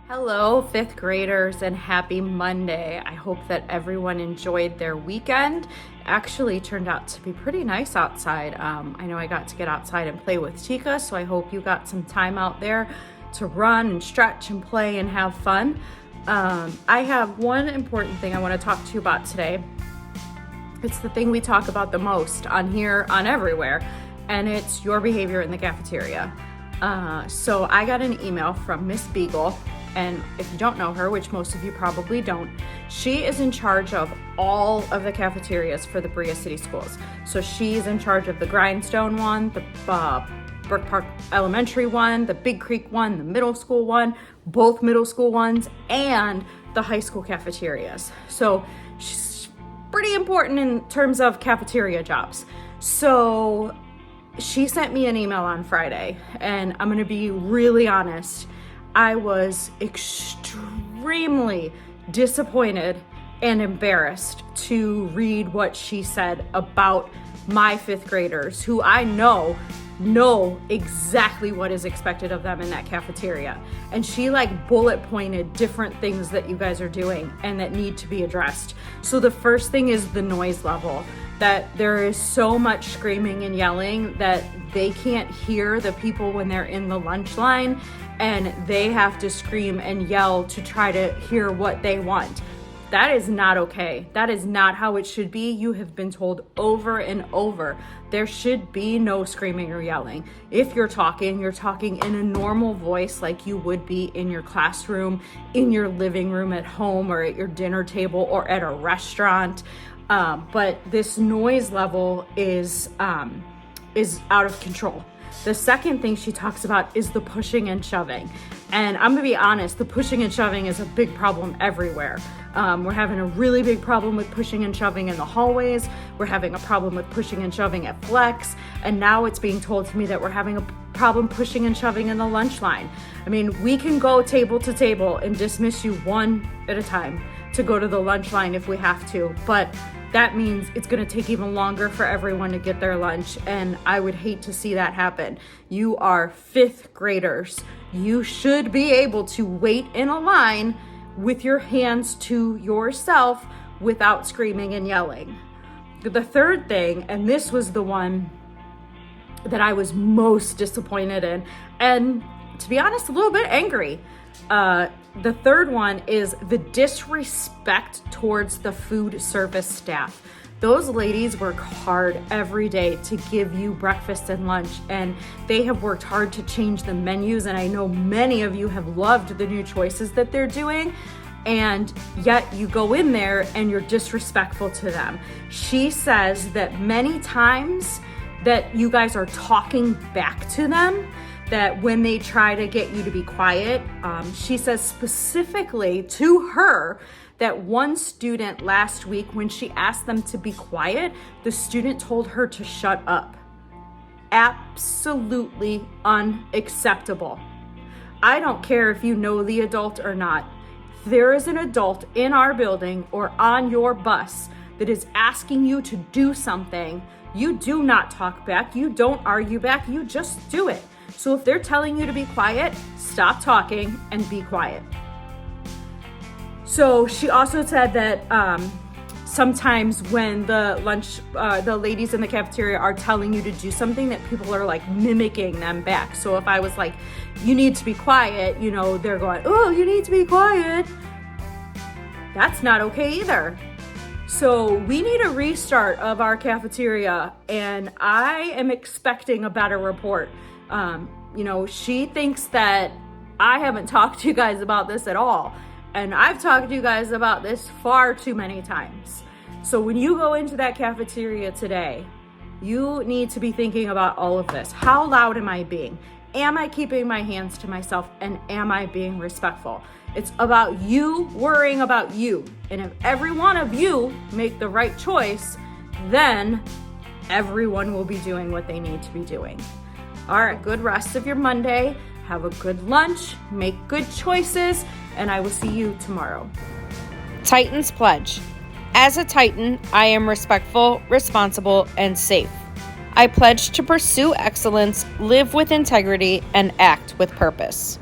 Hello, fifth graders, and happy Monday. I hope that everyone enjoyed their weekend. Actually turned out to be pretty nice outside. I know I got to get outside and play with Tika, so I hope you got some time out there to run and stretch and play and have fun. I have one important thing I want to talk to you about today. It's the thing we talk about the most on here, on everywhere, and it's your behavior in the cafeteria. So I got an email from Miss Beagle. And if you don't know her, which most of you probably don't, she is in charge of all of the cafeterias for the Berea City Schools. So she's in charge of the Grindstone one, the Burke Park Elementary one, the Big Creek one, the middle school one, both middle school ones, and the high school cafeterias. So she's pretty important in terms of cafeteria jobs. So she sent me an email on Friday, and I'm gonna be really honest. I was extremely disappointed and embarrassed to read what she said about my fifth graders, who I know exactly what is expected of them in that cafeteria. And she bullet pointed different things that you guys are doing and that need to be addressed. So the first thing is the noise level, that there is so much screaming and yelling that they can't hear the people when they're in the lunch line, and they have to scream and yell to try to hear what they want. That is not okay. That is not how it should be. You have been told over and over, there should be no screaming or yelling. If you're talking in a normal voice like you would be in your classroom, in your living room at home, or at your dinner table, or at a restaurant. But this noise level is out of control. The second thing she talks about is the pushing and shoving. And I'm gonna be honest, the pushing and shoving is a big problem everywhere. We're having a really big problem with pushing and shoving in the hallways. We're having a problem with pushing and shoving at Flex. And now it's being told to me that we're having a problem pushing and shoving in the lunch line. I mean, we can go table to table and dismiss you one at a time to go to the lunch line if we have to. But that means it's going to take even longer for everyone to get their lunch, and I would hate to see that happen. You are fifth graders. You should be able to wait in a line with your hands to yourself without screaming and yelling. The third thing, and this was the one that I was most disappointed in, and to be honest, a little bit angry. The third one is the disrespect towards the food service staff. Those ladies work hard every day to give you breakfast and lunch, and they have worked hard to change the menus, and I know many of you have loved the new choices that they're doing, and yet you go in there and you're disrespectful to them. She says that many times that you guys are talking back to them, that when they try to get you to be quiet, she says specifically to her that one student last week, when she asked them to be quiet, the student told her to shut up. Absolutely unacceptable. I don't care if you know the adult or not. If there is an adult in our building or on your bus that is asking you to do something, you do not talk back, you don't argue back, you just do it. So if they're telling you to be quiet, stop talking and be quiet. So she also said that sometimes when the ladies in the cafeteria are telling you to do something, that people are mimicking them back. So if I was like, you need to be quiet, they're going, oh, you need to be quiet. That's not okay either. So we need a restart of our cafeteria, and I am expecting a better report. She thinks that I haven't talked to you guys about this at all. And I've talked to you guys about this far too many times. So when you go into that cafeteria today, you need to be thinking about all of this. How loud am I being? Am I keeping my hands to myself? And am I being respectful? It's about you worrying about you. And if every one of you make the right choice, then everyone will be doing what they need to be doing. All right, good rest of your Monday. Have a good lunch, make good choices, and I will see you tomorrow. Titans Pledge. As a Titan, I am respectful, responsible, and safe. I pledge to pursue excellence, live with integrity, and act with purpose.